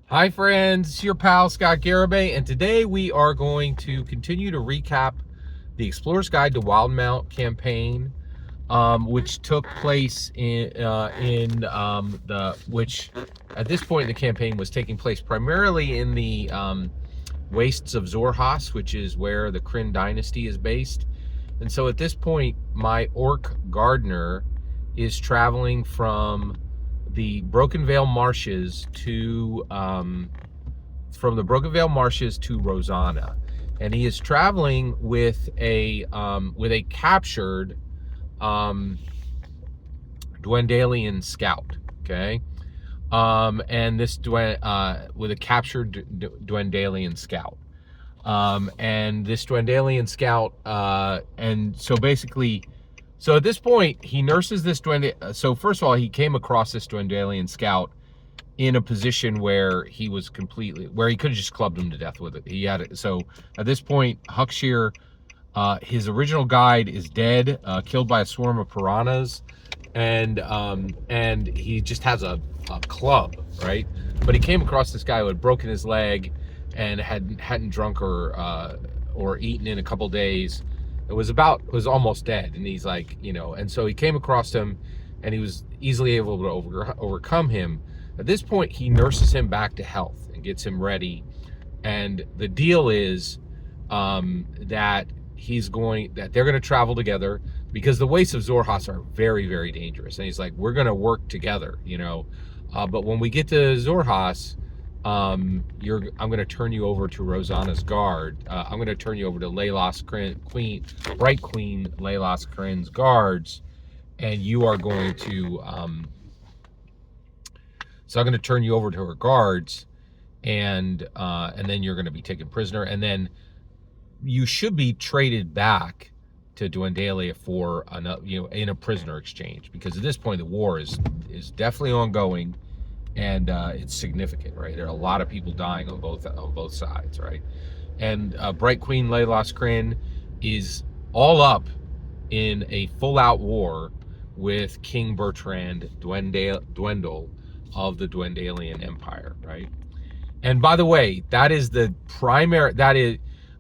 Hi friends, it's your pal Scott Garibay, and today we are going to continue to recap the Explorer's Guide to Wildemount campaign, which took place which at this point in the campaign was taking place primarily in the wastes of Zorhas, which is where the Kryn dynasty is based. And so at this point, my orc gardener is traveling from the Broken Vale Marshes to Rosanna, and he is traveling with a captured Dwendalian scout. Okay, and this with a captured Dwendalian scout. And this Dwendalian scout, and so basically. So at this point, he nurses this So first of all, he came across this Dwendalian scout in a position where he was where he could have just clubbed him to death with it. He had it. So at this point, Huckshear, his original guide is dead, killed by a swarm of piranhas, and he just has a club, right? But he came across this guy who had broken his leg and hadn't drunk or eaten in a couple days. It was almost dead, and he's like, and so he came across him, and he was easily able to overcome him. At this point, he nurses him back to health and gets him ready, and the deal is that they're going to travel together because the wastes of Zorhas are very, very dangerous, and he's like, we're going to work together, but when we get to Zorhas, I'm going to turn you over to Rosanna's guard. I'm going to turn you over to Bright Queen Laylas Kryn's guards, and you are going to. So I'm going to turn you over to her guards, and then you're going to be taken prisoner, and then you should be traded back to Dwendalia for in a prisoner exchange, because at this point the war is definitely ongoing. And it's significant, right? There are a lot of people dying on both sides, right? And Bright Queen Laylas Kryn is all up in a full-out war with King Bertrand Dwendal of the Dwendalian Empire, right? And by the way, that is the primary.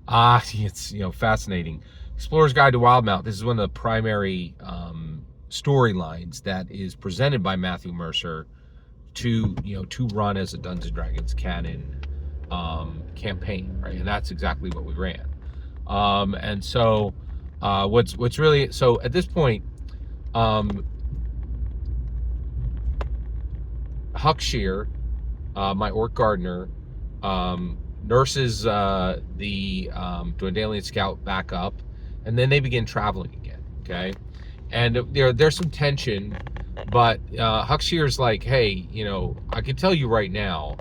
It's fascinating. Explorer's Guide to Wildemount. This is one of the primary storylines that is presented by Matthew Mercer to run as a Dungeons and Dragons canon campaign, right? And that's exactly what we ran. And so what's really, so at this point, Huckshear, my orc gardener, nurses the Dwendalian scout back up, and then they begin traveling again. Okay, and there's some tension. But Huckshear's like, hey, I can tell you right now,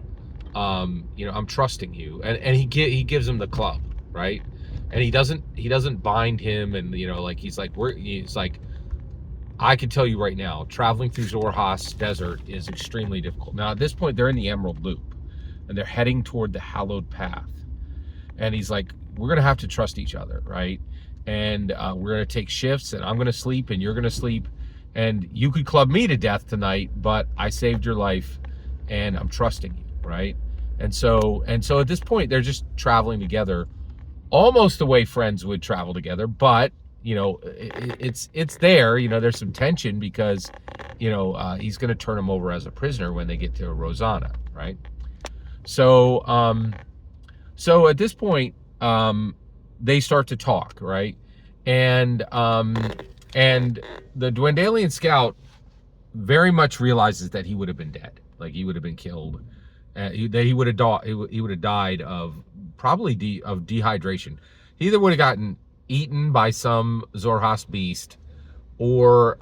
I'm trusting you, and he gives him the club, right? And he doesn't bind him, and he's like, I can tell you right now, traveling through Zorhas Desert is extremely difficult. Now at this point, they're in the Emerald Loop, and they're heading toward the Hallowed Path, and he's like, we're gonna have to trust each other, right? And we're gonna take shifts, and I'm gonna sleep, and you're gonna sleep. And you could club me to death tonight, but I saved your life, and I'm trusting you, right? And so at this point, they're just traveling together, almost the way friends would travel together. But it's there. There's some tension because he's going to turn him over as a prisoner when they get to Rosanna, right? So at this point, they start to talk, right? And the Dwendalian scout very much realizes that he would have been dead, like he would have been killed, that he would have died of probably of dehydration. He either would have gotten eaten by some Zorhas beast, or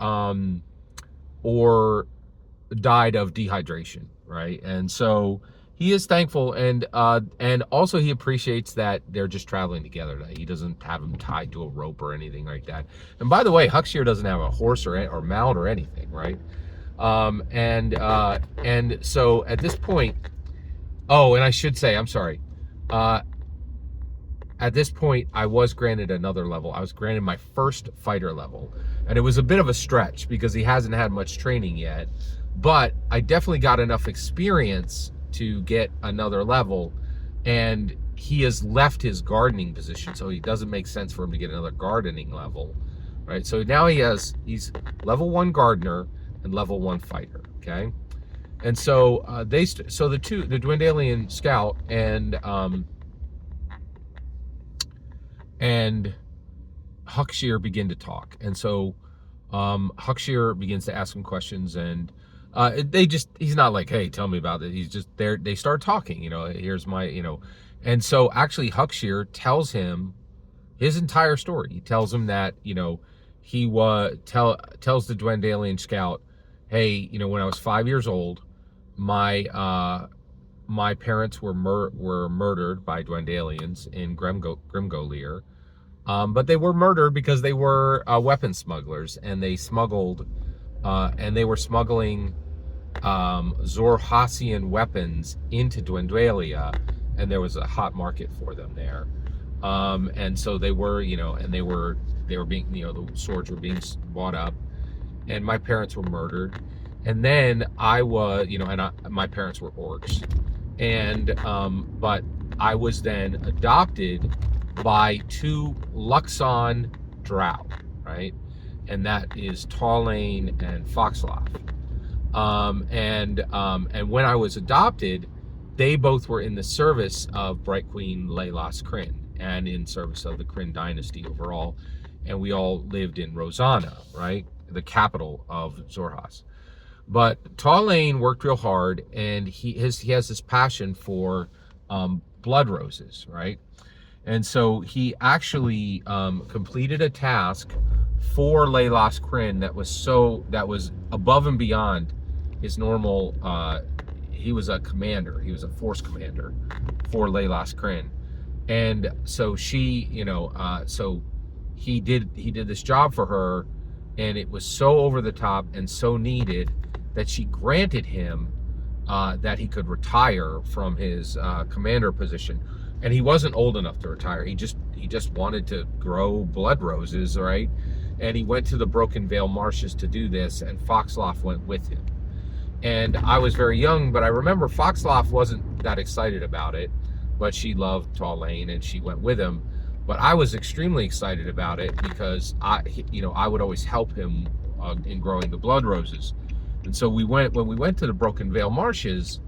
died of dehydration, right? And so he is thankful, and also he appreciates that they're just traveling together, that he doesn't have him tied to a rope or anything like that. And by the way, Huckshear doesn't have a horse or mount or anything, right? And so at this point, and I should say, I'm sorry, at this point, I was granted another level. I was granted my first fighter level, and it was a bit of a stretch because he hasn't had much training yet, but I definitely got enough experience to get another level, and he has left his gardening position, so it doesn't make sense for him to get another gardening level, right? So now he's level 1 gardener and level 1 fighter, okay? And so the Dwendalian scout and Huckshear begin to talk. And so Huckshear begins to ask him questions, and he's not like, hey, tell me about it. He's just there. They start talking, here's my, and so actually Huckshear tells him his entire story. He tells him that, he tells the Dwendalian scout, hey, when I was 5 years old, my parents were murdered by Dwendalians in Grimgolier. But they were murdered because they were weapon smugglers, and they were smuggling Xhorhasian weapons into Dwendalia, and there was a hot market for them there. And so they were, and they were being, the swords were being bought up, and my parents were murdered. And then I was, my parents were orcs, and but I was then adopted by 2 Luxon drow, right? And that is Tallane and Foxloff. And when I was adopted, they both were in the service of Bright Queen Leilas Kryn, and in service of the Kryn dynasty overall. And we all lived in Rosanna, right? The capital of Xhorhas. But Tallane worked real hard, and he has this passion for blood roses, right? And so he actually completed a task for Leilas Kryn that was above and beyond his normal. He was a commander. He was a force commander for Leilas Kryn, and so she, so he did this job for her, and it was so over the top and so needed that she granted him that he could retire from his commander position. And he wasn't old enough to retire. He just wanted to grow blood roses, right? And he went to the Broken Vale Marshes to do this, and Foxloff went with him. And I was very young, but I remember Foxloff wasn't that excited about it, but she loved Tallane and she went with him. But I was extremely excited about it because I would always help him in growing the blood roses. And so when we went to the Broken Vale Marshes,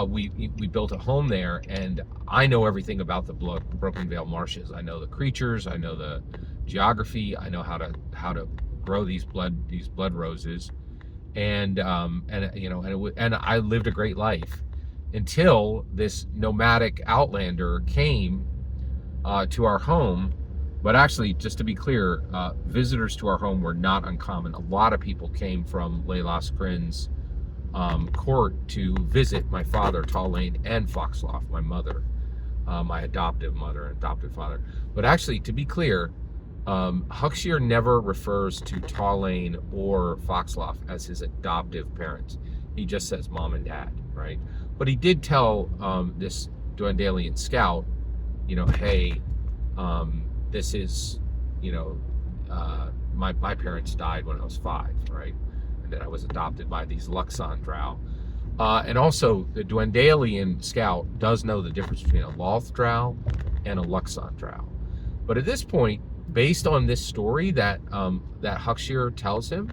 we built a home there, and I know everything about the Broken Vale Marshes. I know the creatures, I know the geography, I know how to grow these blood roses, and I lived a great life until this nomadic outlander came to our home. But actually, just to be clear, visitors to our home were not uncommon. A lot of people came from Leilas Kryn's court to visit my father, Tallane, and Foxloff, my mother, my adoptive mother and adoptive father. But actually, to be clear, Huckshear never refers to Tallane or Foxloff as his adoptive parents. He just says mom and dad, right? But he did tell this Dwendalian scout, hey, this is, my parents died when I was 5, right? And then I was adopted by these Luxon drow. And also, the Dwendalian scout does know the difference between a Loth drow and a Luxon drow. But at this point, based on this story that Huckshear tells him,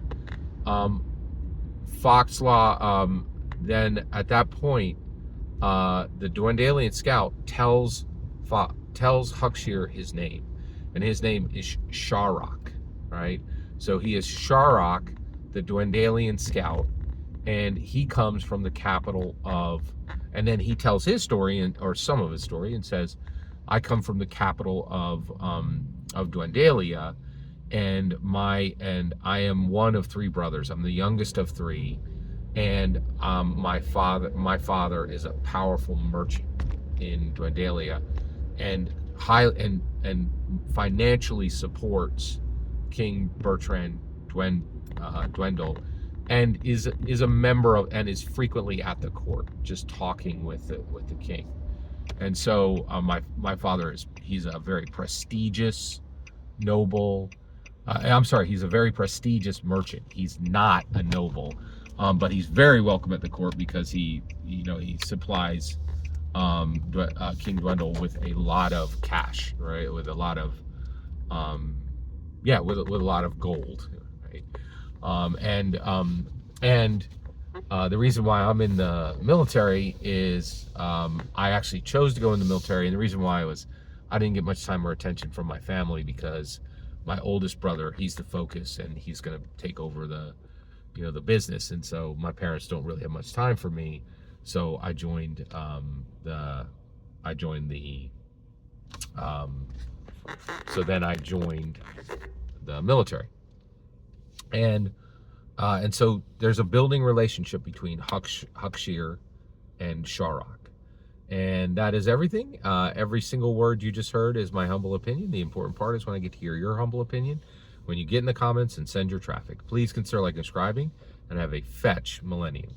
Foxlaw, then at that point, the Dwendalian scout tells Huckshear his name, and his name is Sharrock, right? So he is Sharrock, the Dwendalian scout, and he comes from the capital of, and then he tells his story, or some of his story, and says, I come from the capital of Dwendalia, and I am one of 3 brothers. I'm the youngest of 3, and my father is a powerful merchant in Dwendalia, and financially supports King Bertrand Dwendal, and is a member of, and is frequently at the court, just talking with the king. And so my father he's a very prestigious noble. He's a very prestigious merchant. He's not a noble, But he's very welcome at the court because he supplies King Dwendal with a lot of cash, right? With a lot of with a lot of gold, right? And the reason why I'm in the military is I actually chose to go in the military, and the reason why was I didn't get much time or attention from my family because my oldest brother, he's the focus, and he's going to take over the business, and so my parents don't really have much time for me. So I joined then I joined the military, and so there's a building relationship between Huckshear and Sharrock. And that is everything. Every single word you just heard is my humble opinion. The important part is when I get to hear your humble opinion. When you get in the comments and send your traffic, please consider like and subscribing, and have a fetch millennium.